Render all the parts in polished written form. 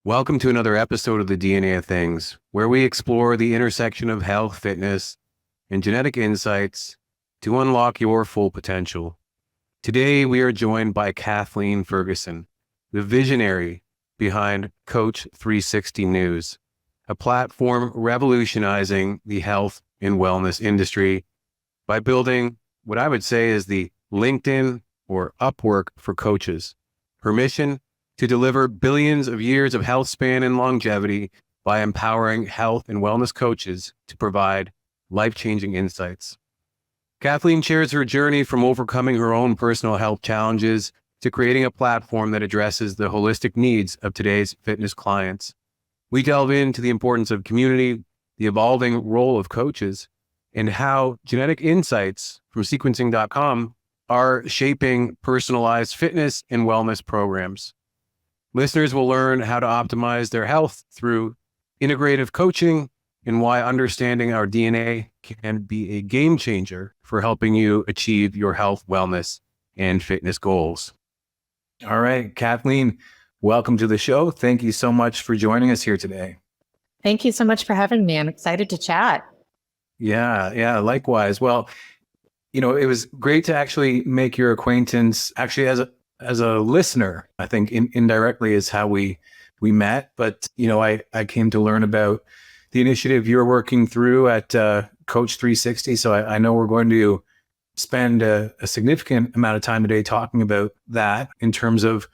Welcome to another episode of the DNA of Things, where we explore the intersection of health, fitness, and genetic insights to unlock your full potential. Today, we are joined by Kathleen Ferguson, the visionary behind Coach360 News, a platform revolutionizing the health and wellness industry by building what I would say is the LinkedIn or Upwork for coaches. Her mission: to deliver billions of years of health span and longevity by empowering health and wellness coaches to provide life-changing insights. Kathleen shares her journey from overcoming her own personal health challenges to creating a platform that addresses the holistic needs of today's fitness clients. We delve into the importance of community, the evolving role of coaches, and how genetic insights from sequencing.com are shaping personalized fitness and wellness programs. Listeners will learn how to optimize their health through integrative coaching and why understanding our DNA can be a game changer for helping you achieve your health, wellness, and fitness goals. All right, Kathleen, welcome to the show. Thank you so much for joining us here today. Thank you so much for having me. I'm excited to chat. Yeah, likewise. Well, it was great to actually make your acquaintance actually as a listener. I think indirectly is how we met. But, I came to learn about the initiative you're working through at Coach360. So I know we're going to spend a significant amount of time today talking about that in terms of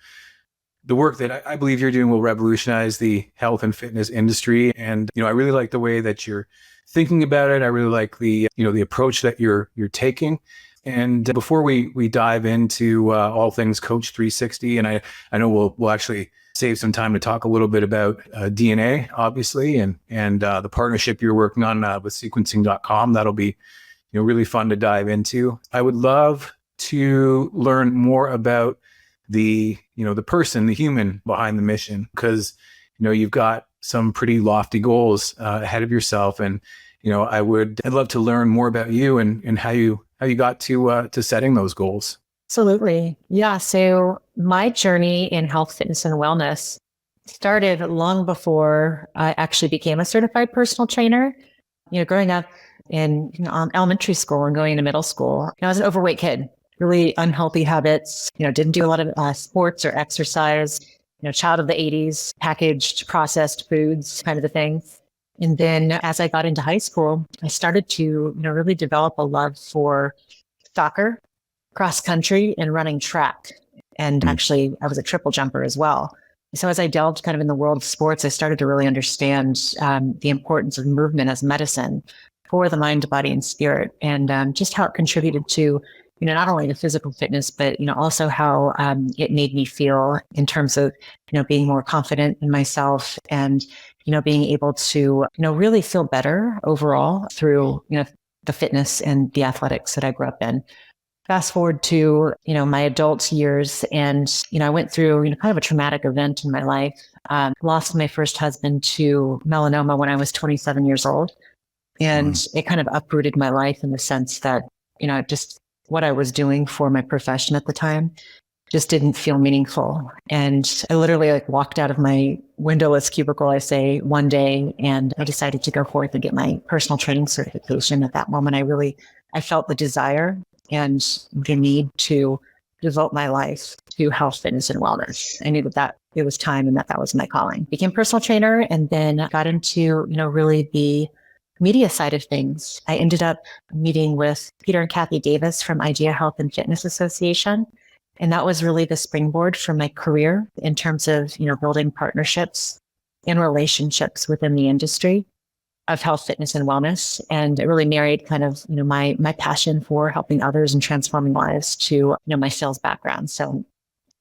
the work that I believe you're doing will revolutionize the health and fitness industry. And, I really like the way that you're thinking about it. I really like the approach that you're taking. And before we dive into all things Coach360, and I know we'll actually save some time to talk a little bit about DNA, obviously, and the partnership you're working on with sequencing.com. That'll be really fun to dive into. I would love to learn more about the person, the human behind the mission, because you've got some pretty lofty goals ahead of yourself, and I'd love to learn more about you and how you got to setting those goals. Absolutely. Yeah. So my journey in health, fitness, and wellness started long before I actually became a certified personal trainer. Growing up in elementary school and going into middle school, I was an overweight kid, really unhealthy habits, didn't do a lot of sports or exercise, child of the 80s, packaged, processed foods, kind of the thing. And then as I got into high school, I started to, really develop a love for soccer, cross country, and running track. And actually, I was a triple jumper as well. So as I delved kind of in the world of sports, I started to really understand the importance of movement as medicine for the mind, body, and spirit, and just how it contributed to, not only the physical fitness, but, also how it made me feel in terms of, being more confident in myself and, being able to, really feel better overall through, the fitness and the athletics that I grew up in. Fast forward to, my adult years, and, I went through, kind of a traumatic event in my life. Lost my first husband to melanoma when I was 27 years old. And it kind of uprooted my life in the sense that, just what I was doing for my profession at the time just didn't feel meaningful. And I literally walked out of my windowless cubicle, I say, one day, and I decided to go forth and get my personal training certification. At that moment, I felt the desire and the need to devote my life to health, fitness, and wellness. I knew that it was time and that was my calling. Became personal trainer, and then got into, really the media side of things. I ended up meeting with Peter and Kathy Davis from Idea Health and Fitness Association. And that was really the springboard for my career in terms of, building partnerships and relationships within the industry of health, fitness, and wellness. And it really married kind of, my passion for helping others and transforming lives to, my sales background. So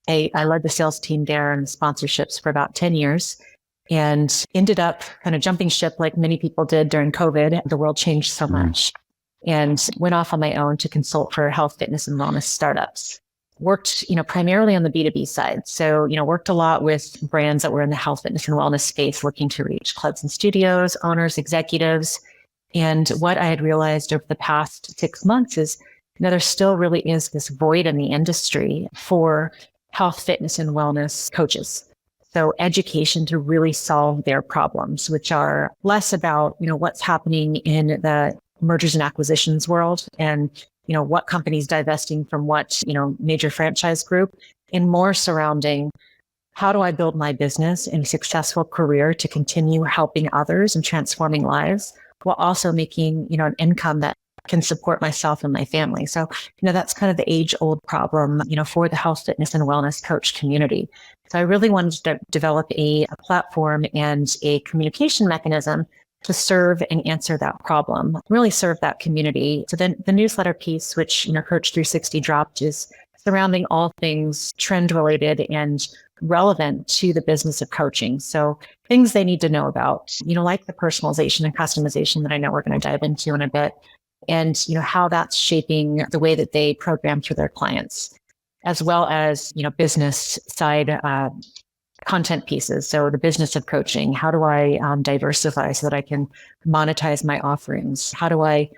I led the sales team there and sponsorships for about 10 years and ended up kind of jumping ship like many people did during COVID. The world changed so much and went off on my own to consult for health, fitness, and wellness startups. Worked, primarily on the B2B side. So, worked a lot with brands that were in the health, fitness, and wellness space, looking to reach clubs and studios, owners, executives. And what I had realized over the past 6 months is, there still really is this void in the industry for health, fitness, and wellness coaches. So education to really solve their problems, which are less about, what's happening in the mergers and acquisitions world and, what companies divesting from what, major franchise group, and more surrounding how do I build my business and a successful career to continue helping others and transforming lives while also making, an income that can support myself and my family. So, that's kind of the age old problem, for the health, fitness, and wellness coach community. So I really wanted to develop a platform and a communication mechanism to serve and answer that problem, really serve that community. So then the newsletter piece, which, Coach360 dropped, is surrounding all things trend related and relevant to the business of coaching. So things they need to know about, like the personalization and customization that I know we're going to dive into in a bit, and how that's shaping the way that they program for their clients, as well as business side content pieces. So the business of coaching, how do I diversify so that I can monetize my offerings? How do I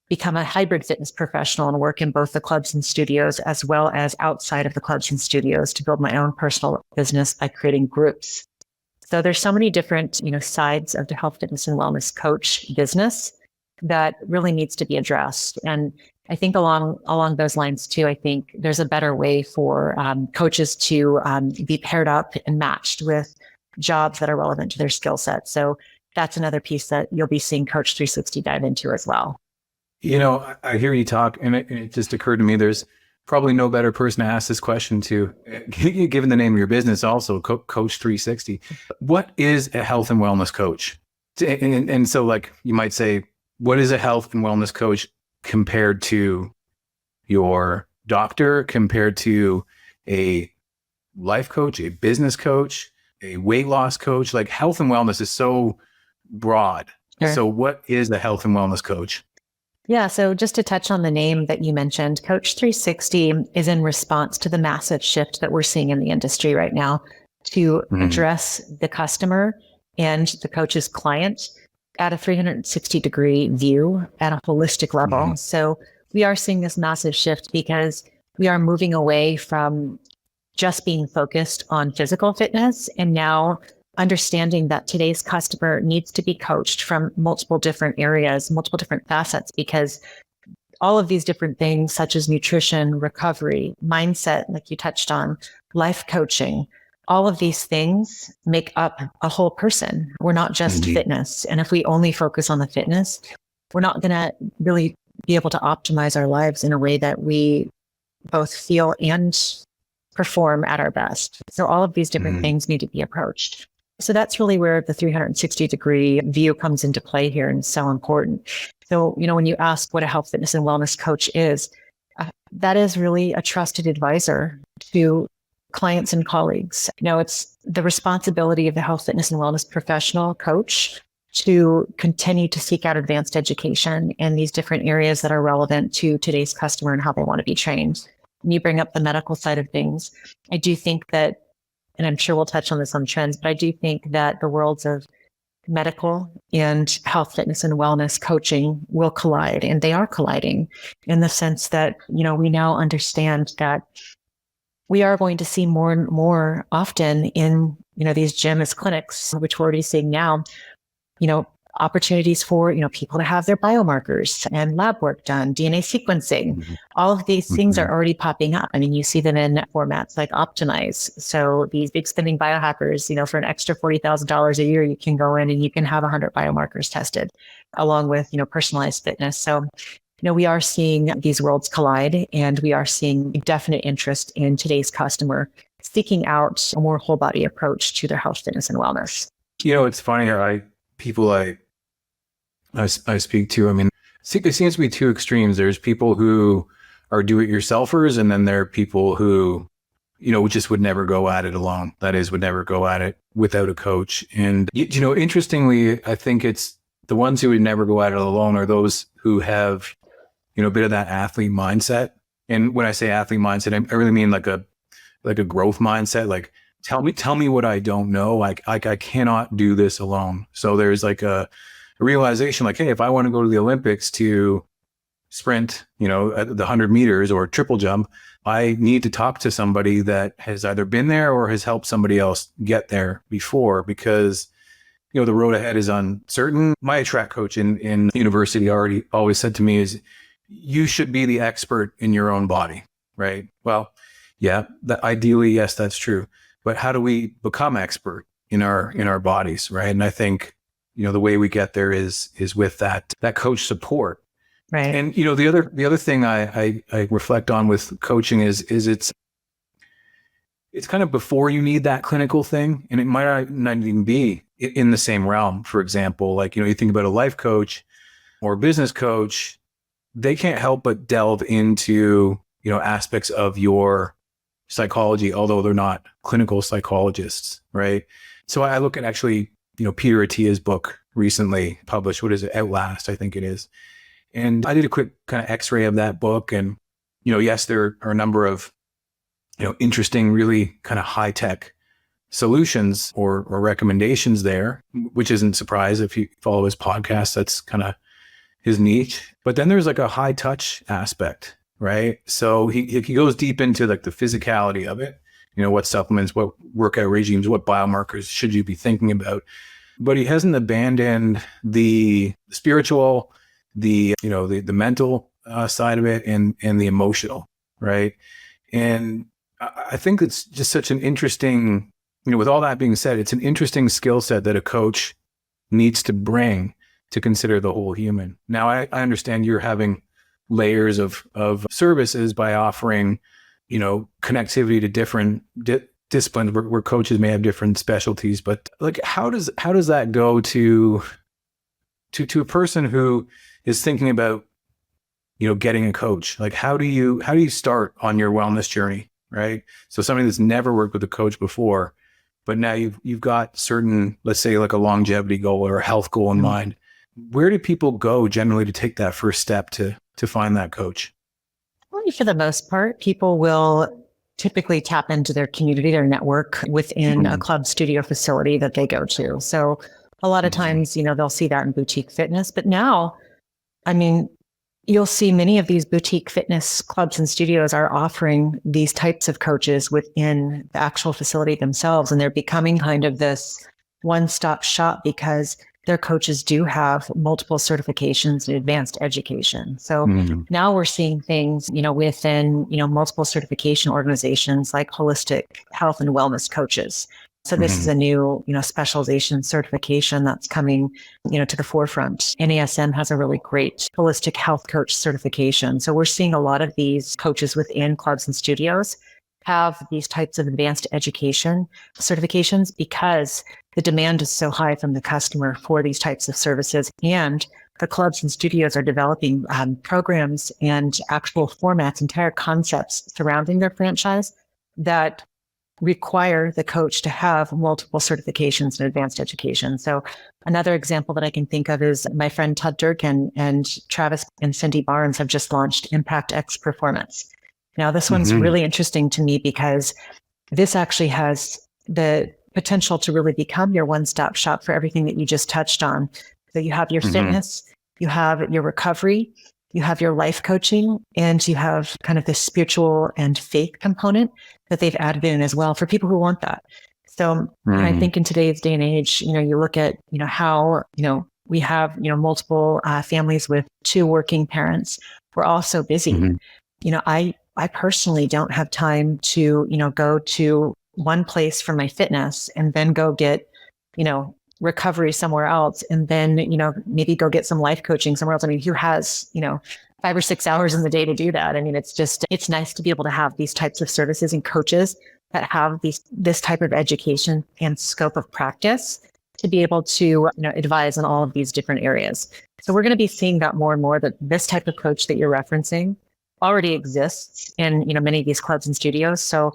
become a hybrid fitness professional and work in both the clubs and studios as well as outside of the clubs and studios to build my own personal business by creating groups? So there's so many different, sides of the health, fitness, and wellness coach business that really needs to be addressed. And I think along those lines too, I think there's a better way for coaches to be paired up and matched with jobs that are relevant to their skill set. So that's another piece that you'll be seeing Coach360 dive into as well. I hear you talk, and it just occurred to me there's probably no better person to ask this question to, given the name of your business also, Coach360. What is a health and wellness coach? And so like you might say, what is a health and wellness coach compared to your doctor, compared to a life coach, a business coach, a weight loss coach? Like health and wellness is so broad. Sure. So what is a health and wellness coach? Yeah. So just to touch on the name that you mentioned, Coach360 is in response to the massive shift that we're seeing in the industry right now to address the customer and the coach's client at a 360-degree view at a holistic level. So we are seeing this massive shift because we are moving away from just being focused on physical fitness and now understanding that today's customer needs to be coached from multiple different areas, multiple different facets, because all of these different things, such as nutrition, recovery, mindset, like you touched on, life coaching, all of these things make up a whole person. We're not just fitness. And if we only focus on the fitness, we're not going to really be able to optimize our lives in a way that we both feel and perform at our best. So all of these different things need to be approached. So that's really where the 360-degree view comes into play here and is so important. So, when you ask what a health, fitness, and wellness coach is, that is really a trusted advisor to clients and colleagues. It's the responsibility of the health, fitness, and wellness professional coach to continue to seek out advanced education in these different areas that are relevant to today's customer and how they want to be trained. And you bring up the medical side of things. I do think that, and I'm sure we'll touch on this on trends, but I do think that the worlds of medical and health, fitness, and wellness coaching will collide, and they are colliding in the sense that, we now understand that we are going to see more and more often in, these gyms, clinics, which we're already seeing now, opportunities for, people to have their biomarkers and lab work done, DNA sequencing. All of these things are already popping up. I mean, you see them in formats like Optimize. So these big spending biohackers, for an extra $40,000 a year, you can go in and you can have 100 biomarkers tested along with, personalized fitness. So, we are seeing these worlds collide, and we are seeing definite interest in today's customer seeking out a more whole body approach to their health, fitness, and wellness. It's funny. People I speak to, I mean, it seems to be two extremes. There's people who are do-it-yourselfers, and then there are people who, just would never go at it alone. That is, would never go at it without a coach. And, interestingly, I think it's the ones who would never go at it alone are those who have, a bit of that athlete mindset. And when I say athlete mindset, I really mean like a growth mindset, like, tell me what I don't know. Like I cannot do this alone. So there's like a realization like, hey, if I want to go to the Olympics to sprint, at the 100 meters or triple jump, I need to talk to somebody that has either been there or has helped somebody else get there before, because the road ahead is uncertain. My track coach in university always said to me is, you should be the expert in your own body, right? Well, yeah, ideally, yes, that's true. But how do we become expert in our bodies, right? And I think, the way we get there is with that coach support. Right. And the other thing I reflect on with coaching is it's kind of before you need that clinical thing, and it might not even be in the same realm. For example, like, you think about a life coach or a business coach, they can't help but delve into, aspects of your psychology, although they're not clinical psychologists, right? So I look at actually, Peter Attia's book recently published. What is it? Outlast, I think it is. And I did a quick kind of x-ray of that book. And, yes, there are a number of, interesting, really kind of high-tech solutions or recommendations there, which isn't a surprise if you follow his podcast. That's kind of his niche. But then there's like a high touch aspect, right? So he goes deep into like the physicality of it, what supplements, what workout regimes, what biomarkers should you be thinking about. But he hasn't abandoned the spiritual, the mental side of it, and the emotional, right? And I think it's just such an interesting, with all that being said, it's an interesting skill set that a coach needs to bring to consider the whole human. Now, I understand you're having layers of services by offering, connectivity to different disciplines where coaches may have different specialties. But like, how does that go to a person who is thinking about, getting a coach? Like, how do you start on your wellness journey, right? So somebody that's never worked with a coach before, but now you've got certain, let's say like a longevity goal or a health goal in mind. Where do people go generally to take that first step to find that coach? Well, for the most part, people will typically tap into their community, their network within a club studio facility that they go to. So a lot of times, they'll see that in boutique fitness. But now, I mean, you'll see many of these boutique fitness clubs and studios are offering these types of coaches within the actual facility themselves. And they're becoming kind of this one-stop shop because their coaches do have multiple certifications and advanced education. So now we're seeing things, within, multiple certification organizations like holistic health and wellness coaches. So this is a new, specialization certification that's coming, to the forefront. NASM has a really great holistic health coach certification. So we're seeing a lot of these coaches within clubs and studios have these types of advanced education certifications because the demand is so high from the customer for these types of services. And the clubs and studios are developing programs and actual formats, entire concepts surrounding their franchise that require the coach to have multiple certifications and advanced education. So another example that I can think of is my friend Todd Durkin and Travis and Cindy Barnes have just launched Impact X Performance. Now, this one's really interesting to me because this actually has the potential to really become your one-stop shop for everything that you just touched on. So you have your fitness, you have your recovery, you have your life coaching, and you have kind of this spiritual and faith component that they've added in as well for people who want that. So I think in today's day and age, you look at, how, we have, multiple families with two working parents. We're all so busy. I personally don't have time to, go to one place for my fitness and then go get, recovery somewhere else. And then, maybe go get some life coaching somewhere else. I mean, who has, 5 or 6 hours in the day to do that? I mean, it's nice to be able to have these types of services and coaches that have this type of education and scope of practice to be able to, advise on all of these different areas. So we're going to be seeing that more and more, that this type of coach that you're referencing already exists in, many of these clubs and studios. So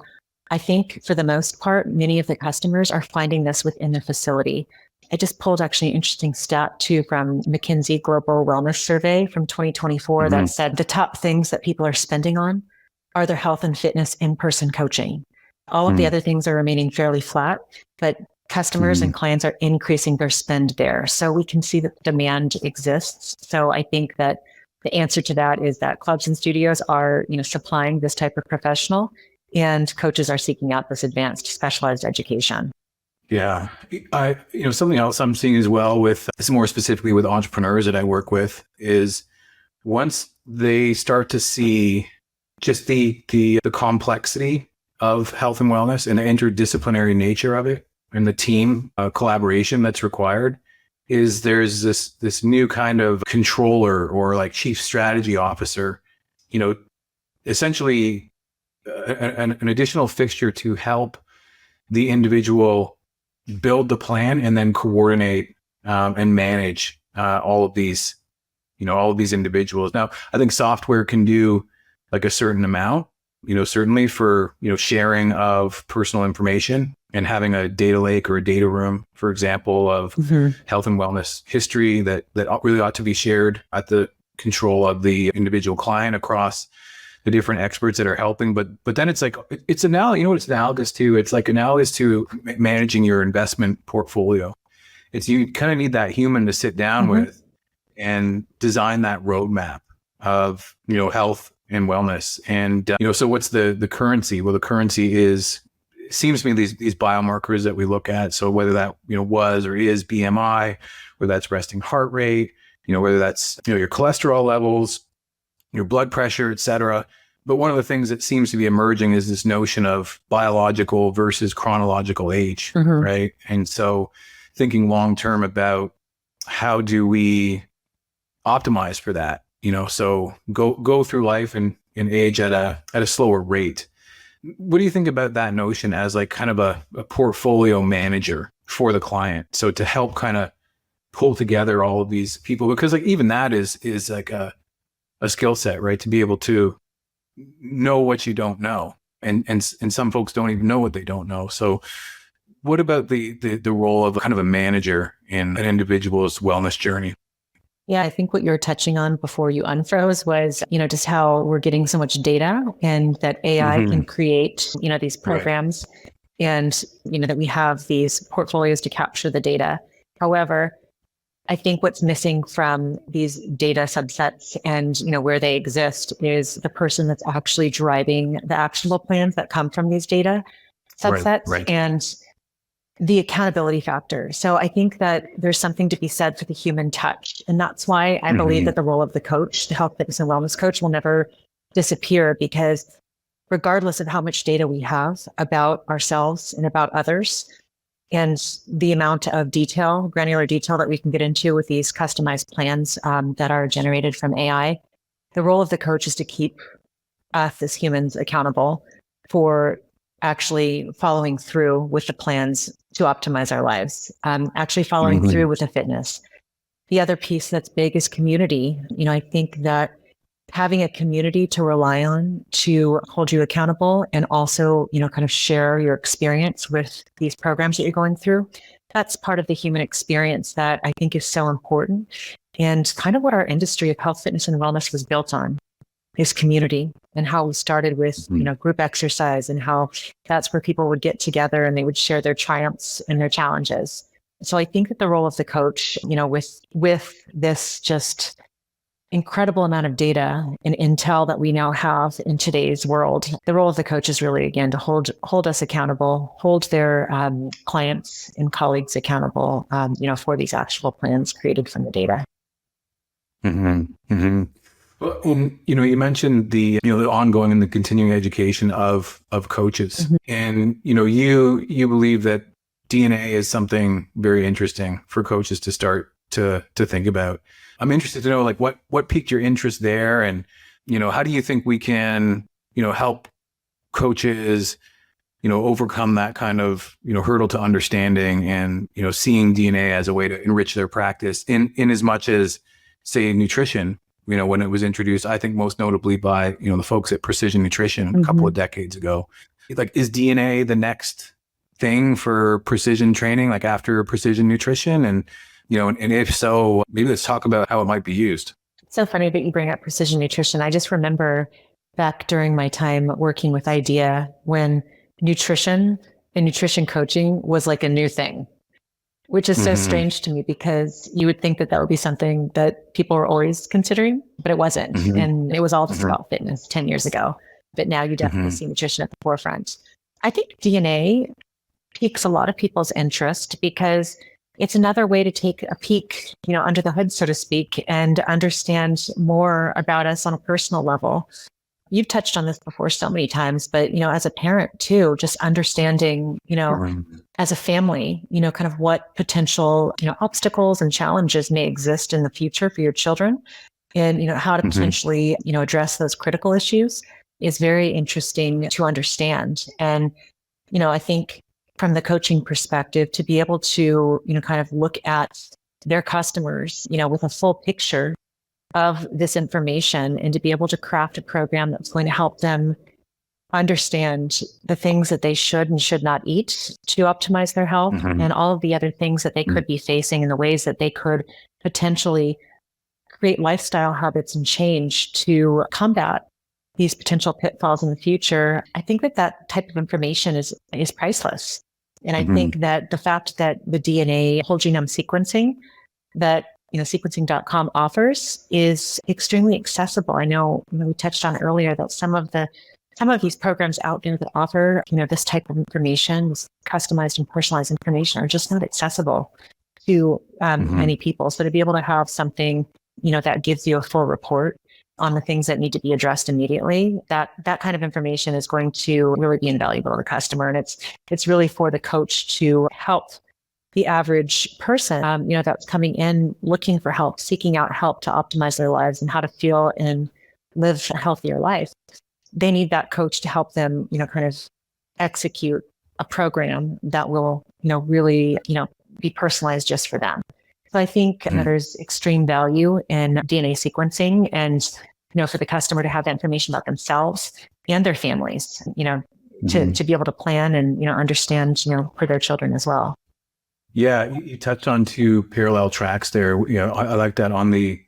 I think for the most part, many of the customers are finding this within the facility. I just pulled actually an interesting stat too from McKinsey Global Wellness Survey from 2024 that said the top things that people are spending on are their health and fitness in-person coaching. All of the other things are remaining fairly flat, but customers and clients are increasing their spend there. So we can see that demand exists. So I think that the answer to that is that clubs and studios are, supplying this type of professional, and coaches are seeking out this advanced specialized education. Yeah. Something else I'm seeing as well with this, more specifically with entrepreneurs that I work with, is once they start to see just the complexity of health and wellness and the interdisciplinary nature of it and the team collaboration that's required, is there's this new kind of controller or like chief strategy officer, essentially an additional fixture to help the individual build the plan and then coordinate and manage all of these individuals. Now, I think software can do like a certain amount, certainly for, sharing of personal information and having a data lake or a data room, for example, of health and wellness history that really ought to be shared at the control of the individual client across the different experts that are helping. But then it's like, it's analogous to? It's like analogous to managing your investment portfolio. It's, you kind of need that human to sit down with and design that roadmap of, health and wellness. And, so what's the currency? Well, the currency seems to me these biomarkers that we look at. So whether that, was or is BMI, whether that's resting heart rate, whether that's, your cholesterol levels, your blood pressure, et cetera. But one of the things that seems to be emerging is this notion of biological versus chronological age, right? And so thinking long-term about how do we optimize for that, so go through life and age at a slower rate. What do you think about that notion as like kind of a portfolio manager for the client? So to help kind of pull together all of these people, because like even that is like a skill set, right? To be able to know what you don't know. And some folks don't even know what they don't know. So what about the role of kind of a manager in an individual's wellness journey? Yeah, I think what you were touching on before you unfroze was, just how we're getting so much data and that AI can create, these programs and, that we have these portfolios to capture the data. However, I think what's missing from these data subsets and, where they exist is the person that's actually driving the actionable plans that come from these data subsets and the accountability factor. So I think that there's something to be said for the human touch. And that's why I believe that the role of the coach, the health, fitness, and wellness coach, will never disappear, because regardless of how much data we have about ourselves and about others, and the amount of detail, granular detail that we can get into with these customized plans that are generated from AI, the role of the coach is to keep us as humans accountable for actually following through with the plans to optimize our lives, actually following through with the fitness. The other piece that's big is community. I think that having a community to rely on to hold you accountable and also, kind of share your experience with these programs that you're going through, that's part of the human experience that I think is so important, and kind of what our industry of health, fitness, and wellness was built on, is community, and how we started with, group exercise, and how that's where people would get together and they would share their triumphs and their challenges. So I think that the role of the coach, with this just incredible amount of data and intel that we now have in today's world, the role of the coach is really, again, to hold us accountable, hold their clients and colleagues accountable, for these actual plans created from the data. Well, you mentioned the ongoing and the continuing education of coaches, and you believe that DNA is something very interesting for coaches to start to think about. I'm interested to know, like, what piqued your interest there, and how do you think we can help coaches overcome that kind of hurdle to understanding and seeing DNA as a way to enrich their practice in as much as, say, nutrition. When it was introduced, I think most notably by, the folks at Precision Nutrition a couple of decades ago. Like, is DNA the next thing for precision training, like after precision nutrition? And, and if so, maybe let's talk about how it might be used. It's so funny that you bring up precision nutrition. I just remember back during my time working with IDEA when nutrition and nutrition coaching was like a new thing. which is so Mm-hmm. strange to me because you would think that that would be something that people were always considering, but it wasn't. Mm-hmm. And it was all just Mm-hmm. about fitness 10 years ago. But now you definitely Mm-hmm. see nutrition at the forefront. I think DNA piques a lot of people's interest because it's another way to take a peek, under the hood, so to speak, and understand more about us on a personal level. You've touched on this before so many times, but, as a parent too, just understanding, as a family, kind of what potential, obstacles and challenges may exist in the future for your children and, how to Mm-hmm. potentially, address those critical issues is very interesting to understand. And, I think from the coaching perspective, to be able to, kind of look at their customers, with a full picture of this information and to be able to craft a program that's going to help them understand the things that they should and should not eat to optimize their health Mm-hmm. and all of the other things that they could be facing and the ways that they could potentially create lifestyle habits and change to combat these potential pitfalls in the future. I think that that type of information is priceless. And I think that the fact that the DNA whole genome sequencing that sequencing.com offers is extremely accessible. I know, we touched on earlier that some of these programs out there that offer, this type of information, this customized and personalized information are just not accessible to many people. So to be able to have something, that gives you a full report on the things that need to be addressed immediately, that kind of information is going to really be invaluable to the customer. And it's really for the coach to help the average person, that's coming in looking for help, seeking out help to optimize their lives and how to feel and live a healthier life. They need that coach to help them, kind of execute a program that will, really, be personalized just for them. So I think that there's extreme value in DNA sequencing and, for the customer to have that information about themselves and their families, to be able to plan and, understand, for their children as well. Yeah, you touched on two parallel tracks there. I like that on the,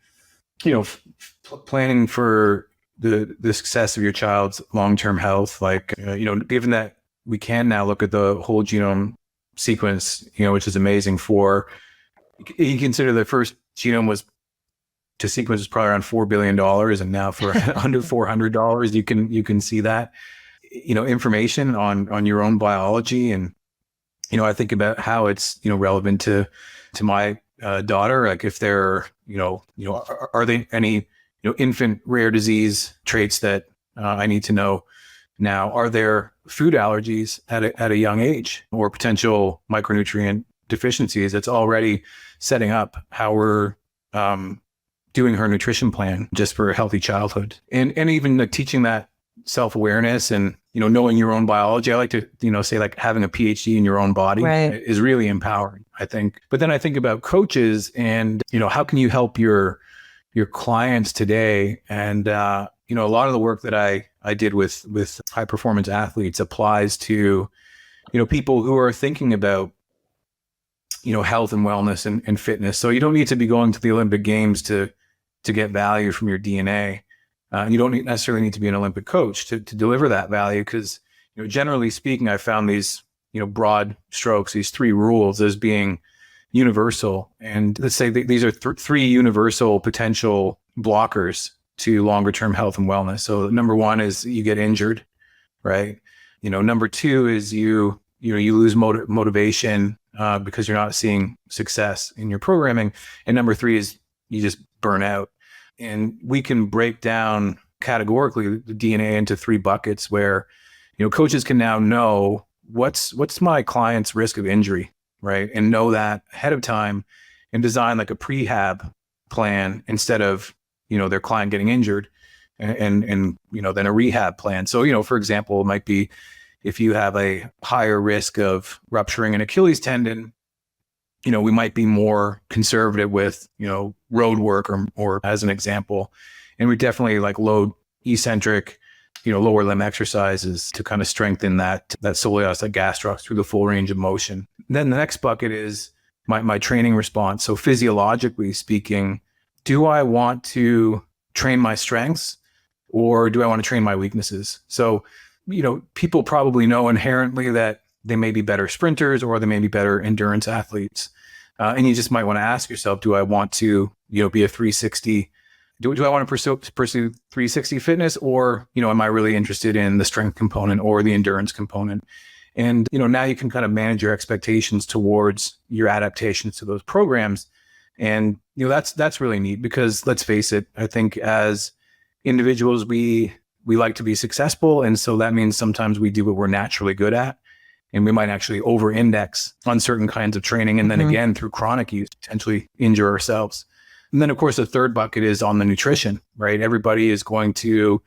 planning for the success of your child's long-term health. Like, given that we can now look at the whole genome sequence, which is amazing you consider the first genome to sequence was probably around $4 billion. And now for under $400, you can see that, information on your own biology. And, I think about how it's, relevant to my daughter. Like if there, are there any, infant rare disease traits that I need to know now? Are there food allergies at a young age or potential micronutrient deficiencies? That's already setting up how we're doing her nutrition plan just for a healthy childhood. And even like teaching that self-awareness and, knowing your own biology. I like to, say like having a PhD in your own body is really empowering, I think. But then I think about coaches and, how can you help your clients today? And, a lot of the work that I did with high performance athletes applies to, people who are thinking about, health and wellness and fitness. So you don't need to be going to the Olympic Games to get value from your DNA. You don't necessarily need to be an Olympic coach to deliver that value because, generally speaking, I found these, broad strokes, these three rules as being universal. And let's say these are three universal potential blockers to longer term health and wellness. So number one is you get injured, right? Number two is you lose motivation because you're not seeing success in your programming. And number three is you just burn out. And we can break down categorically the DNA into three buckets where, coaches can now know what's my client's risk of injury, right? And know that ahead of time and design like a prehab plan instead of, their client getting injured and then a rehab plan. So, for example, it might be if you have a higher risk of rupturing an Achilles tendon, we might be more conservative with, road work or as an example. And we definitely like load eccentric, lower limb exercises to kind of strengthen that soleus, that gastroc through the full range of motion. Then the next bucket is my training response. So physiologically speaking, do I want to train my strengths or do I want to train my weaknesses? So, people probably know inherently that they may be better sprinters or they may be better endurance athletes. And you just might want to ask yourself, do I want to, be a 360? Do I want to pursue 360 fitness, or, am I really interested in the strength component or the endurance component? And, now you can kind of manage your expectations towards your adaptations to those programs. And, that's really neat, because let's face it, I think as individuals, we like to be successful. And so that means sometimes we do what we're naturally good at, and we might actually over-index on certain kinds of training. And then again, through chronic use, potentially injure ourselves. And then, of course, the third bucket is on the nutrition, right? Everybody is going to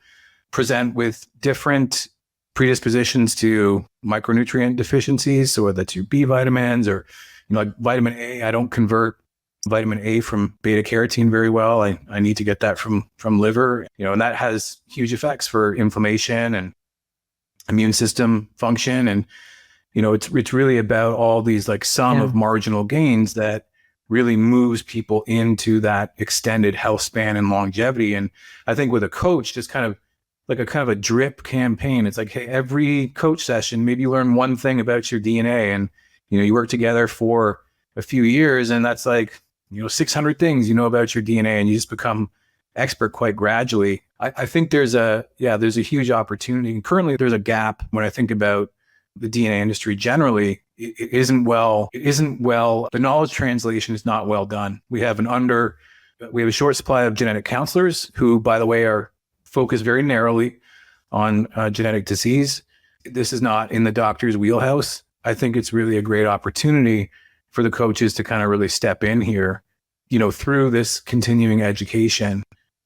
present with different predispositions to micronutrient deficiencies. So whether that's your B vitamins or, like vitamin A, I don't convert vitamin A from beta carotene very well. I need to get that from liver, and that has huge effects for inflammation and immune system function. And, it's really about all these like sum of marginal gains that really moves people into that extended health span and longevity. And I think with a coach, just kind of like a drip campaign, it's like, hey, every coach session, maybe you learn one thing about your DNA, and, you work together for a few years, and that's like, 600 things about your DNA, and you just become expert quite gradually. I think there's a huge opportunity. And currently there's a gap when I think about the DNA industry generally. It isn't well, the knowledge translation is not well done. We have a short supply of genetic counselors who, by the way, are focused very narrowly on genetic disease. This is not in the doctor's wheelhouse. I think it's really a great opportunity for the coaches to kind of really step in here, through this continuing education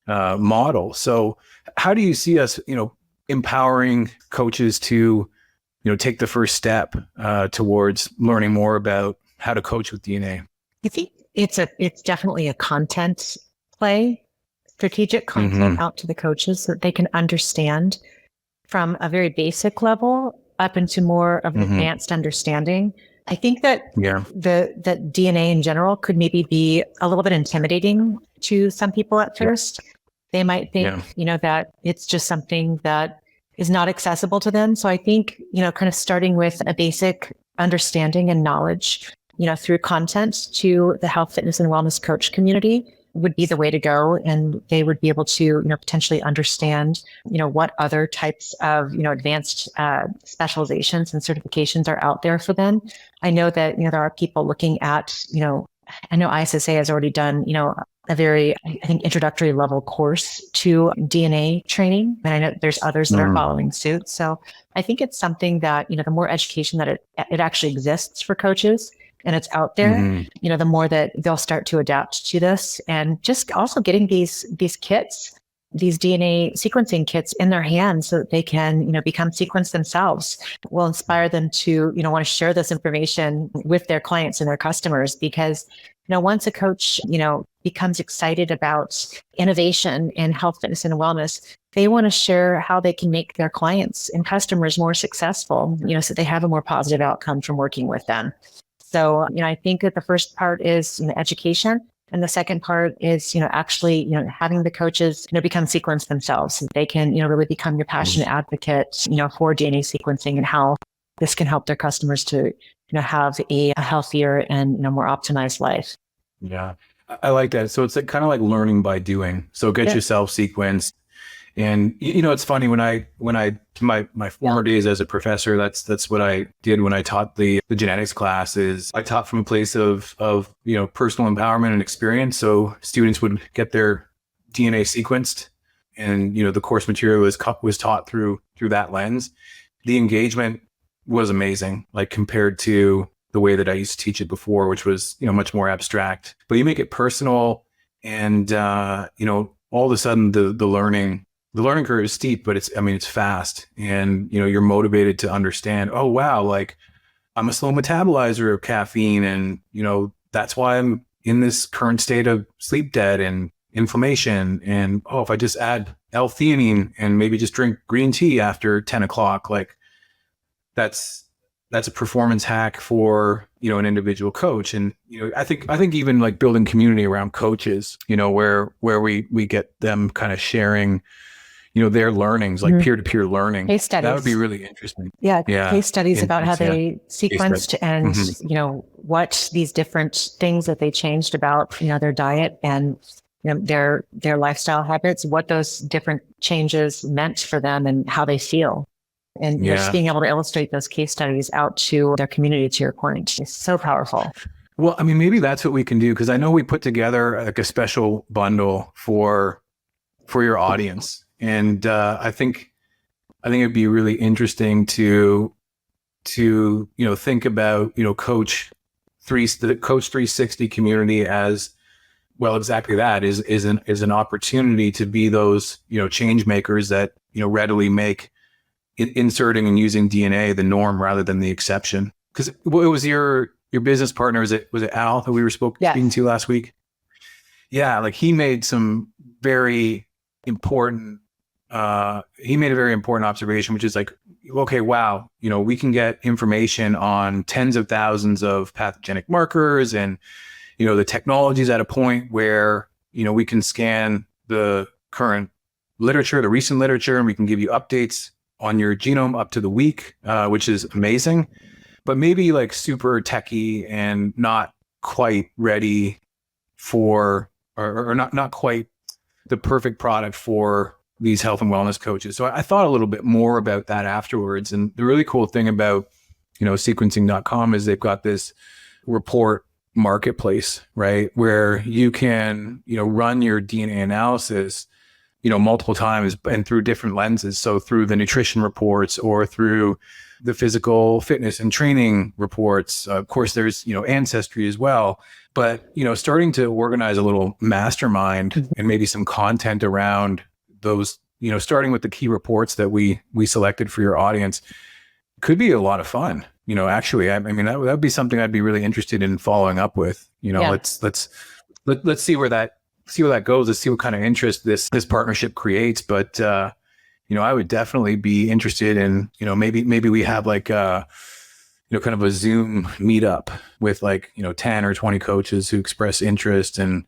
model. So how do you see us, empowering coaches to, take the first step towards learning more about how to coach with DNA? I think it's definitely a content play, strategic content out to the coaches so that they can understand from a very basic level up into more of an advanced understanding. I think that that DNA in general could maybe be a little bit intimidating to some people at first. They might think, that it's just something that is not accessible to them. So I think, kind of starting with a basic understanding and knowledge, through content to the health, fitness, and wellness coach community would be the way to go. And they would be able to, potentially understand, what other types of, advanced specializations and certifications are out there for them. I know that, there are people looking at, I know ISSA has already done, a very, I think, introductory level course to DNA training. And I know there's others that are following suit. So I think it's something that, the more education that it actually exists for coaches and it's out there, the more that they'll start to adapt to this. And just also getting these kits, these DNA sequencing kits in their hands so that they can, become sequenced themselves will inspire them to, want to share this information with their clients and their customers. Because, once a coach, becomes excited about innovation in health, fitness, and wellness, they want to share how they can make their clients and customers more successful, so they have a more positive outcome from working with them. So, I think that the first part is education. And the second part is, actually, having the coaches, become sequenced themselves. So they can, really become your passionate advocate, for DNA sequencing and how this can help their customers to, have a healthier and, more optimized life. Yeah, I like that. So it's kind of like learning by doing. So get yourself sequenced. And, it's funny my former days as a professor, that's what I did when I taught the genetics classes. I taught from a place of personal empowerment and experience. So students would get their DNA sequenced, and, the course material was taught through that lens. The engagement was amazing, like compared to the way that I used to teach it before, which was, much more abstract. But you make it personal, and, all of a sudden the learning curve is steep, but it's fast, and, you're motivated to understand, oh, wow, like I'm a slow metabolizer of caffeine, and, that's why I'm in this current state of sleep debt and inflammation. And, oh, if I just add L-theanine and maybe just drink green tea after 10 o'clock, like that's a performance hack for, an individual coach. And, I think even like building community around coaches, where we get them kind of sharing, their learnings, like peer-to-peer learning. Case studies. That would be really interesting. Yeah. Case studies about how Yeah. they sequenced and, what these different things that they changed about, their diet and their lifestyle habits, what those different changes meant for them and how they feel. And just being able to illustrate those case studies out to their community, to your point, is so powerful. Well, I mean, maybe that's what we can do, because I know we put together like a special bundle for your audience, and I think it'd be really interesting to think about the Coach 360 community as well. Exactly that is an opportunity to be those change makers that readily make inserting and using DNA the norm rather than the exception. Because it was your business partner, was it Al that we were speaking to last week? Yeah, like he made some very important he made a very important observation, which is like, okay, wow, we can get information on tens of thousands of pathogenic markers, and the technology's at a point where we can scan the current literature, the recent literature, and we can give you updates on your genome up to the week, which is amazing, but maybe like super techie and not quite ready for, or not quite the perfect product for these health and wellness coaches. So I thought a little bit more about that afterwards. And the really cool thing about, sequencing.com is they've got this report marketplace, right? Where you can, run your DNA analysis multiple times and through different lenses. So through the nutrition reports or through the physical fitness and training reports. Of course, there's, ancestry as well. But, starting to organize a little mastermind and maybe some content around those, starting with the key reports that we selected for your audience could be a lot of fun. Actually, I mean, that would be something I'd be really interested in following up with. Let's see where that goes. Let's see what kind of interest this partnership creates. But I would definitely be interested in maybe we have like kind of a Zoom meetup with 10 or 20 coaches who express interest, and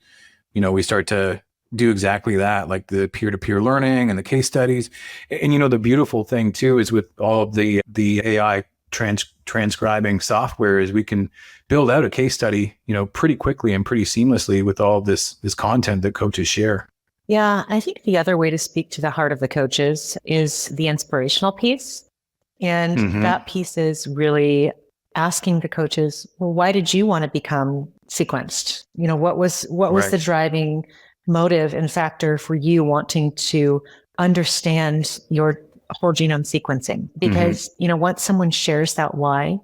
we start to do exactly that, like the peer-to-peer learning and the case studies. And the beautiful thing too is with all of the AI transcribing software is we can build out a case study, pretty quickly and pretty seamlessly with all of this content that coaches share. Yeah, I think the other way to speak to the heart of the coaches is the inspirational piece. And that piece is really asking the coaches, well, why did you want to become sequenced? What was the driving motive and factor for you wanting to understand your whole genome sequencing? Because, once someone shares that why,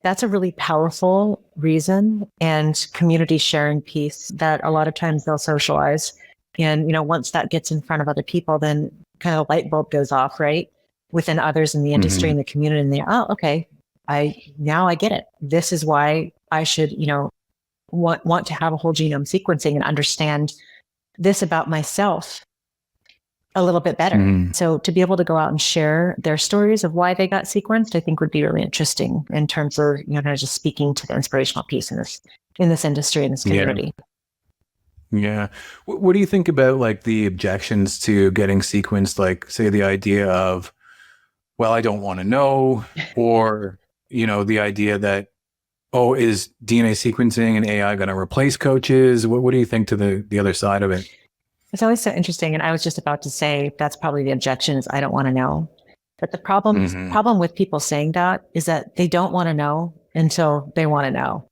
that's a really powerful reason and community sharing piece that a lot of times they'll socialize. And, once that gets in front of other people, then kind of a light bulb goes off, right? Within others in the industry and the community. And they're, oh, okay, I get it. This is why I should, want to have a whole genome sequencing and understand this about myself a little bit better. So to be able to go out and share their stories of why they got sequenced, I think would be really interesting in terms of, kind of just speaking to the inspirational piece in this industry, in this community. Yeah. What do you think about like the objections to getting sequenced? Like, say, the idea of, well, I don't want to know, or, the idea that, oh, is DNA sequencing and AI going to replace coaches? What do you think to the other side of it? It's always so interesting. And I was just about to say, that's probably the objection, is I don't want to know. But the problem with people saying that is that they don't want to know until they want to know.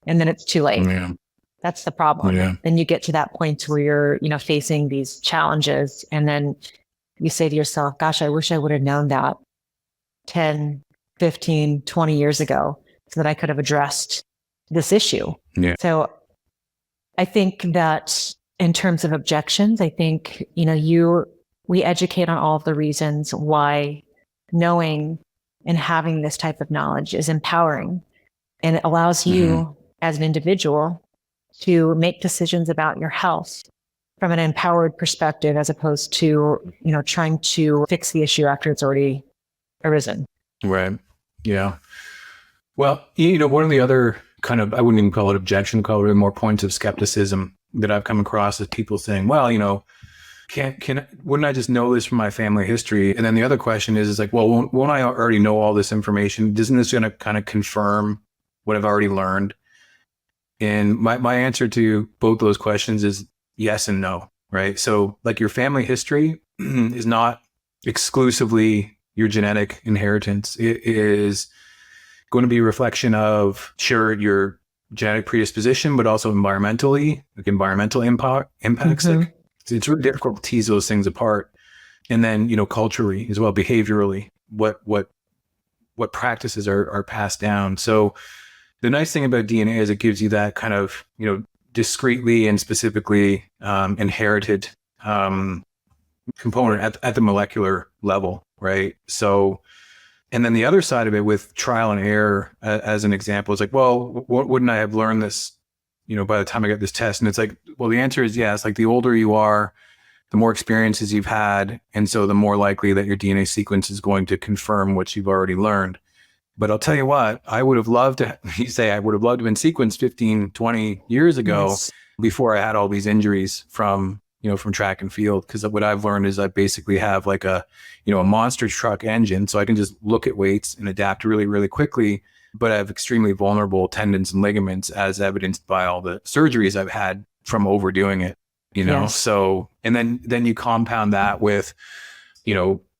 And then it's too late. Yeah. That's the problem. Yeah. Then you get to that point where you're, facing these challenges, and then you say to yourself, gosh, I wish I would have known that 10, 15, 20 years ago so that I could have addressed this issue. Yeah. So I think that in terms of objections, I think, we educate on all of the reasons why knowing and having this type of knowledge is empowering, and it allows you as an individual to make decisions about your health from an empowered perspective, as opposed to, trying to fix the issue after it's already arisen. Right. Yeah. Well, one of the other kind of, I wouldn't even call it objection, call it more points of skepticism that I've come across is people saying, well, wouldn't I just know this from my family history? And then the other question is like, well, won't I already know all this information? Isn't this going to kind of confirm what I've already learned? And my answer to both those questions is yes and no, right? So like your family history is not exclusively your genetic inheritance. It is going to be a reflection of, sure, your genetic predisposition, but also environmental impacts. Like, it's really difficult to tease those things apart. And then, culturally as well, behaviorally, what practices are passed down. So the nice thing about DNA is it gives you that kind of, discretely and specifically inherited component at the molecular level, right? So, and then the other side of it with trial and error, as an example, is like, well, wouldn't I have learned this, by the time I got this test? And it's like, well, the answer is yes. Like the older you are, the more experiences you've had. And so the more likely that your DNA sequence is going to confirm what you've already learned. But I'll tell you what, I would have loved to, I would have loved to have been sequenced 15, 20 years ago before I had all these injuries from track and field. Because what I've learned is I basically have like a monster truck engine. So I can just look at weights and adapt really, really quickly. But I have extremely vulnerable tendons and ligaments, as evidenced by all the surgeries I've had from overdoing it, Yes. So, and then you compound that with,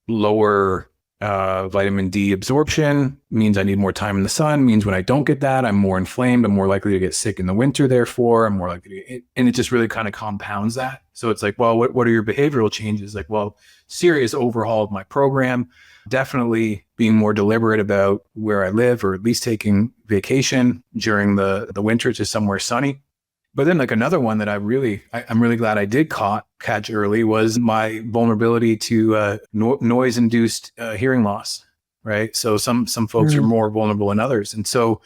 lower vitamin D absorption means I need more time in the sun, means when I don't get that, I'm more inflamed. I'm more likely to get sick in the winter. Therefore, I'm more likely to and it just really kind of compounds that. So it's like, well, what are your behavioral changes? Like, well, serious overhaul of my program, definitely being more deliberate about where I live, or at least taking vacation during the winter to somewhere sunny. But then like another one that I'm really glad I did catch early was my vulnerability to noise-induced hearing loss, right? So some folks are more vulnerable than others. And so,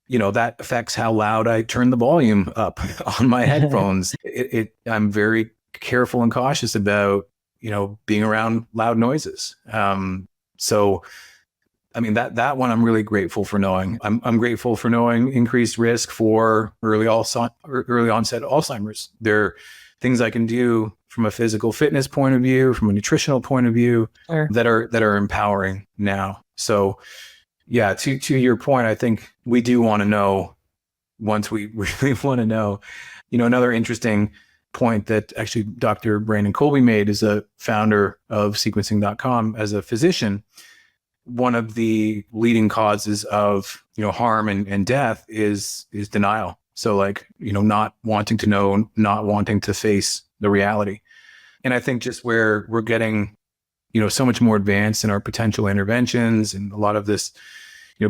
that affects how loud I turn the volume up on my headphones. I'm very careful and cautious about, being around loud noises. So I mean, that one I'm really grateful for knowing. I'm grateful for knowing increased risk for early onset Alzheimer's. There are things I can do from a physical fitness point of view, from a nutritional point of view, that are empowering now. So yeah, to your point, I think we do want to know, once we really want to know, another interesting point that actually Dr. Brandon Colby made, as a founder of sequencing.com, as a physician. One of the leading causes of, harm and death is denial. So like, not wanting to know, not wanting to face the reality. And I think just where we're getting, so much more advanced in our potential interventions, and a lot of this,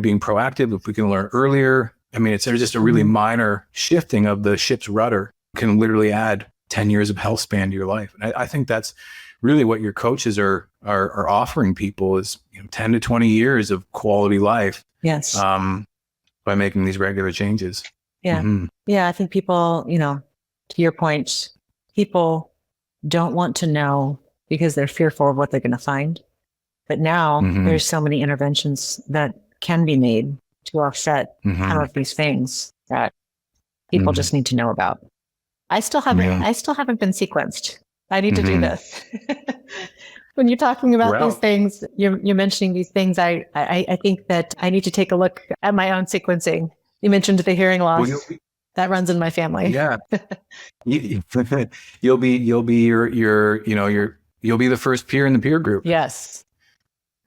being proactive, if we can learn earlier. I mean, there's just a really minor shifting of the ship's rudder can literally add 10 years of health span to your life. And I think that's really what your coaches are offering people, is 10 to 20 years of quality life. Yes. By making these regular changes. Yeah. Mm-hmm. Yeah. I think people, to your point, people don't want to know because they're fearful of what they're going to find. But now there's so many interventions that can be made to offset some of these things that people just need to know about. I still haven't been sequenced. I need to do this. When you're talking about these things, you're mentioning these things. I think that I need to take a look at my own sequencing. You mentioned the hearing loss. That runs in my family. Yeah. You'll be you'll be the first peer in the peer group. Yes.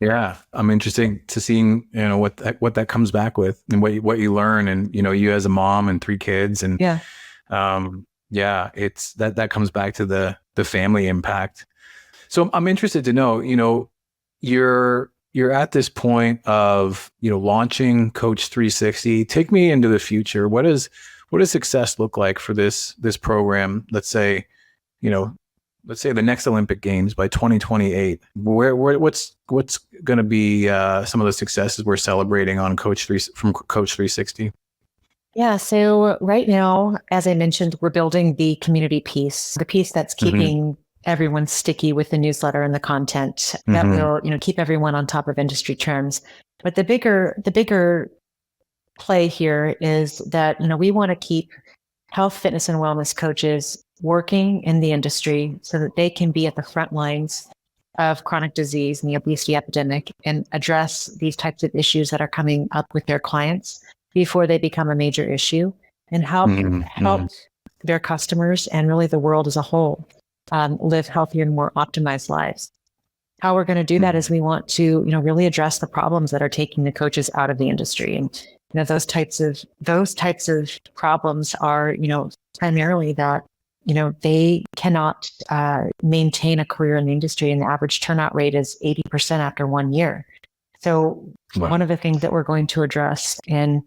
Yeah. I'm interested to seeing, what that comes back with, and what you learn, and, you as a mom and 3 kids, and it's that comes back to the family impact. So I'm interested to know, you're at this point of, launching Coach360. Take me into the future. What does success look like for this program? Let's say the next Olympic Games by 2028. What's going to be some of the successes we're celebrating on from Coach360? Yeah. So right now, as I mentioned, we're building the community piece, the piece that's keeping everyone sticky with the newsletter and the content that will, keep everyone on top of industry terms. But the bigger play here is that, we want to keep health, fitness, and wellness coaches working in the industry so that they can be at the front lines of chronic disease and the obesity epidemic and address these types of issues that are coming up with their clients before they become a major issue, and help their customers and really the world as a whole live healthier and more optimized lives. How we're going to do that is we want to, really address the problems that are taking the coaches out of the industry. And, those types of problems are, primarily that, they cannot maintain a career in the industry, and the average turnout rate is 80% after 1 year. So one of the things that we're going to address in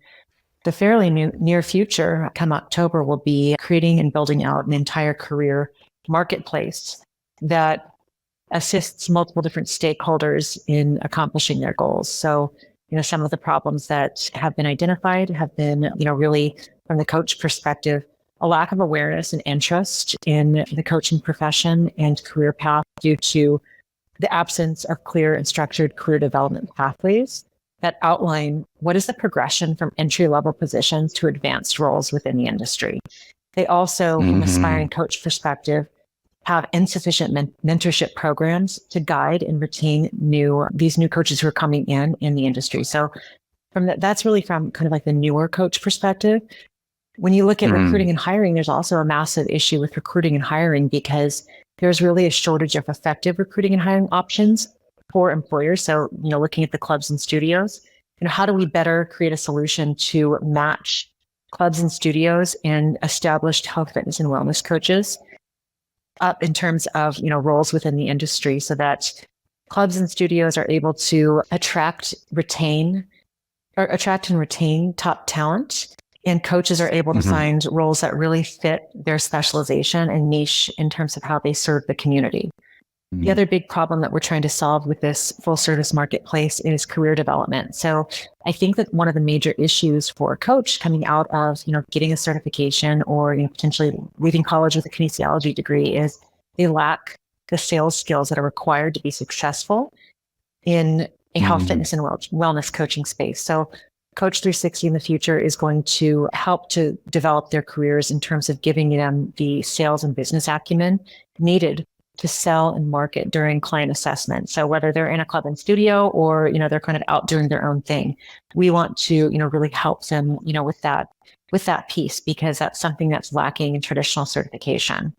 the fairly near future, come October, will be creating and building out an entire career marketplace that assists multiple different stakeholders in accomplishing their goals. So, some of the problems that have been identified have been, really from the coach perspective, a lack of awareness and interest in the coaching profession and career path due to the absence of clear and structured career development pathways that outline what is the progression from entry-level positions to advanced roles within the industry. They also, from an aspiring coach perspective, have insufficient mentorship programs to guide and retain these new coaches who are coming in the industry. So that's really from kind of like the newer coach perspective. When you look at recruiting and hiring, there's also a massive issue with recruiting and hiring because there's really a shortage of effective recruiting and hiring options for employers. So, looking at the clubs and studios, how do we better create a solution to match clubs and studios and established health, fitness, and wellness coaches up in terms of, roles within the industry so that clubs and studios are able to attract and retain top talent, and coaches are able to find roles that really fit their specialization and niche in terms of how they serve the community. The other big problem that we're trying to solve with this full service marketplace is career development. So I think that one of the major issues for a coach coming out of, getting a certification or, potentially leaving college with a kinesiology degree is they lack the sales skills that are required to be successful in a health, fitness, and wellness coaching space. So Coach360 in the future is going to help to develop their careers in terms of giving them the sales and business acumen needed to sell and market during client assessment. So whether they're in a club and studio or, they're kind of out doing their own thing, we want to, really help them, with that piece, because that's something that's lacking in traditional certification.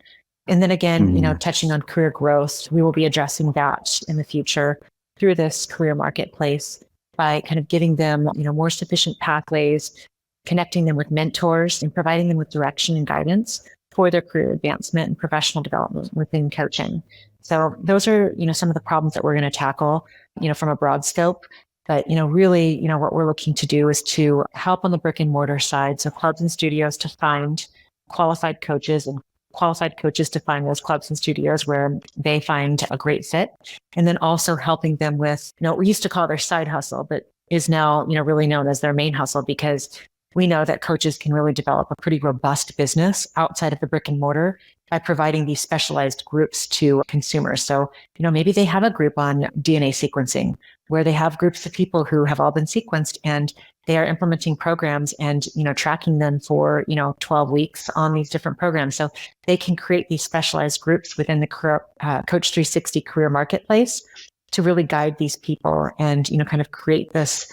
And then again, touching on career growth, we will be addressing that in the future through this career marketplace by kind of giving them, more sufficient pathways, connecting them with mentors and providing them with direction and guidance for their career advancement and professional development within coaching. So those are, some of the problems that we're going to tackle, from a broad scope. But, really, what we're looking to do is to help on the brick and mortar side. So clubs and studios to find qualified coaches and qualified coaches to find those clubs and studios where they find a great fit. And then also helping them with, we used to call their side hustle, but is now, really known as their main hustle, because we know that coaches can really develop a pretty robust business outside of the brick and mortar by providing these specialized groups to consumers. So, maybe they have a group on DNA sequencing where they have groups of people who have all been sequenced and they are implementing programs and, tracking them for, 12 weeks on these different programs. So they can create these specialized groups within the Coach360 career marketplace to really guide these people and, kind of create this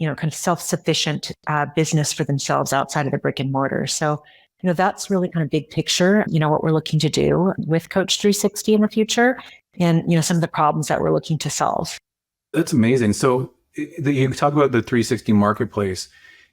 kind of self-sufficient business for themselves outside of the brick and mortar. So, that's really kind of big picture, what we're looking to do with Coach360 in the future and, some of the problems that we're looking to solve. That's amazing. So you talk about the 360 marketplace.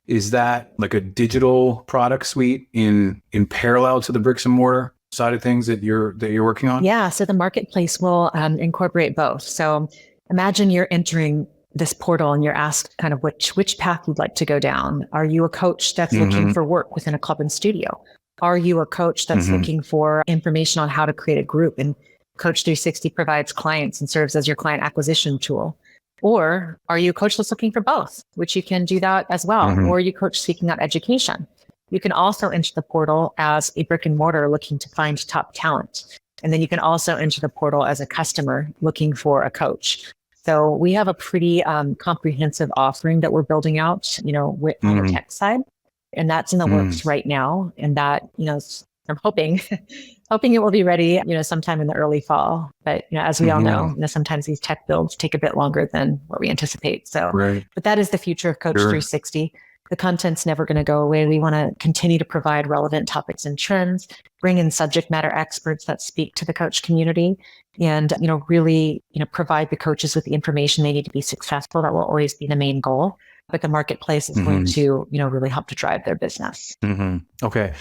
Is that like a digital product suite in parallel to the bricks and mortar side of things that you're working on? Yeah. So the marketplace will incorporate both. So imagine you're entering this portal and you're asked kind of which path you'd like to go down. Are you a coach that's looking for work within a club and studio? Are you a coach that's looking for information on how to create a group? And Coach360 provides clients and serves as your client acquisition tool. Or are you a coach that's looking for both, which you can do that as well? Or are you a coach seeking out education? You can also enter the portal as a brick and mortar looking to find top talent. And then you can also enter the portal as a customer looking for a coach. So we have a pretty comprehensive offering that we're building out, on the tech side, and that's in the works right now. And that, I'm hoping, hoping it will be ready, sometime in the early fall. But, as we all know, sometimes these tech builds take a bit longer than what we anticipate. So, Right. but that is the future of Coach Sure. 360. The content's never going to go away. We want to continue to provide relevant topics and trends, bring in subject matter experts that speak to the coach community, and, really, provide the coaches with the information they need to be successful. That will always be the main goal. But the marketplace is going to, really help to drive their business. Okay.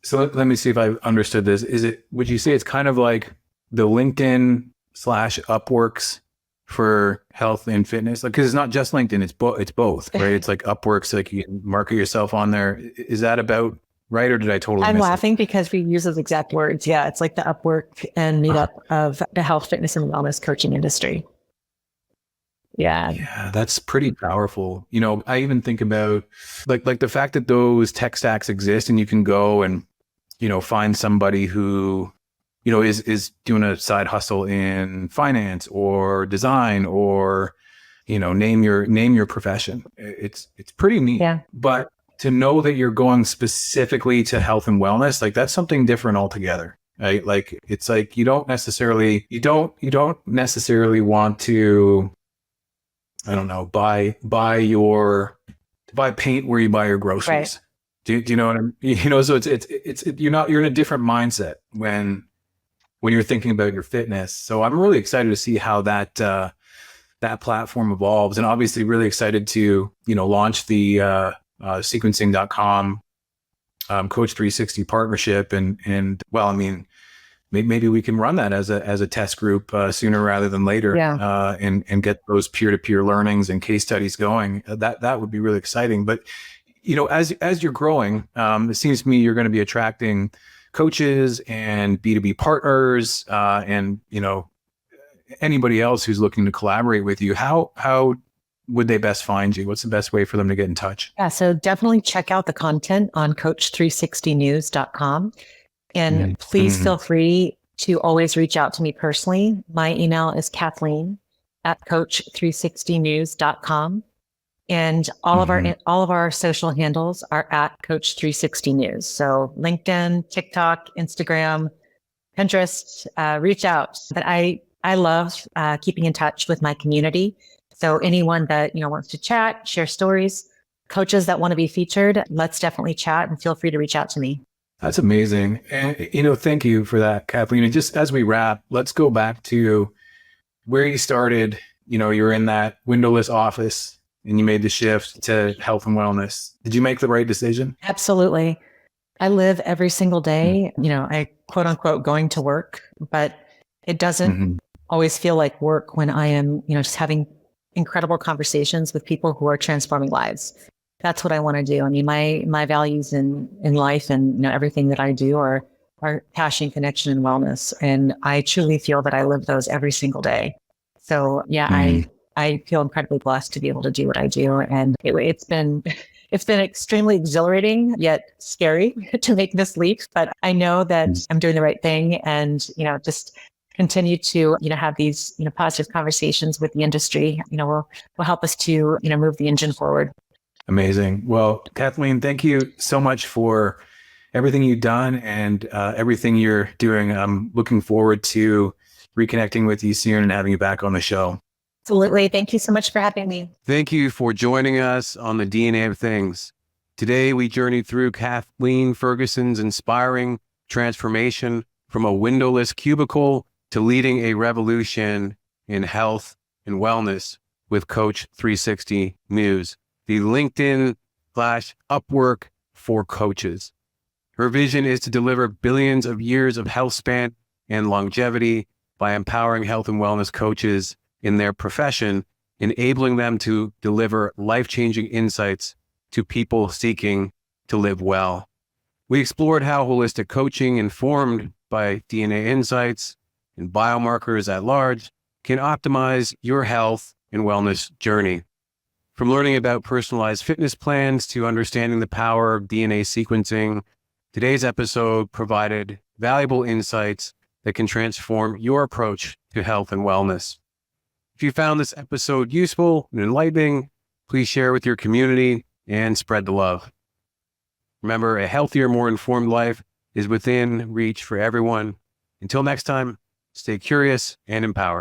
So let me see if I understood this. Would you say it's kind of like the LinkedIn / Upworks for health and fitness? Like, cause it's not just LinkedIn, it's both, right? It's like Upworks, like you can market yourself on there. Is that about right? Or did I totally I'm miss laughing because we use those exact words. Yeah. It's like the Upwork and Meetup of the health, fitness, and wellness coaching industry. Yeah, that's pretty powerful. I even think about like the fact that those tech stacks exist and you can go and, find somebody who, is doing a side hustle in finance or design or, name your profession. It's pretty neat. Yeah. But to know that you're going specifically to health and wellness, like that's something different altogether. Right? Like it's like you don't necessarily want to, I don't know, buy paint where you buy your groceries. Right. Do you know what I'm, so it's you're in a different mindset when you're thinking about your fitness. So I'm really excited to see how that platform evolves, and obviously really excited to, launch the sequencing.com Coach360 partnership. And well, I mean, maybe we can run that as a test group sooner rather than later, and get those peer-to-peer learnings and case studies going. That would be really exciting. But as you're growing, it seems to me you're going to be attracting coaches and B2B partners, and anybody else who's looking to collaborate with you. How would they best find you? What's the best way for them to get in touch? Yeah, so definitely check out the content on Coach360news.com. And please feel free to always reach out to me personally. My email is Kathleen at Coach360news.com. And all of our social handles are at Coach360news. So LinkedIn, TikTok, Instagram, Pinterest, reach out. But I love keeping in touch with my community. So anyone that wants to chat, share stories, coaches that want to be featured, let's definitely chat and feel free to reach out to me. That's amazing. And, thank you for that, Kathleen. And just as we wrap, let's go back to where you started. You're in that windowless office and you made the shift to health and wellness. Did you make the right decision? Absolutely. I live every single day, I quote unquote going to work, but it doesn't always feel like work when I am, just having incredible conversations with people who are transforming lives. That's what I want to do. I mean, my values in life and everything that I do are passion, connection, and wellness. And I truly feel that I live those every single day. So yeah, I feel incredibly blessed to be able to do what I do. And it's been extremely exhilarating yet scary to make this leap. But I know that I'm doing the right thing, and just continue to have these positive conversations with the industry. Will help us to move the engine forward. Amazing. Well, Kathleen, thank you so much for everything you've done and everything you're doing. I'm looking forward to reconnecting with you soon and having you back on the show. Absolutely. Thank you so much for having me. Thank you for joining us on the DNA of Things. Today, we journeyed through Kathleen Ferguson's inspiring transformation from a windowless cubicle to leading a revolution in health and wellness with Coach360 News, the LinkedIn / Upwork for coaches. Her vision is to deliver billions of years of health span and longevity by empowering health and wellness coaches in their profession, enabling them to deliver life-changing insights to people seeking to live well. We explored how holistic coaching, informed by DNA insights and biomarkers at large, can optimize your health and wellness journey. From learning about personalized fitness plans to understanding the power of DNA sequencing, today's episode provided valuable insights that can transform your approach to health and wellness. If you found this episode useful and enlightening, please share with your community and spread the love. Remember, a healthier, more informed life is within reach for everyone. Until next time, stay curious and empowered.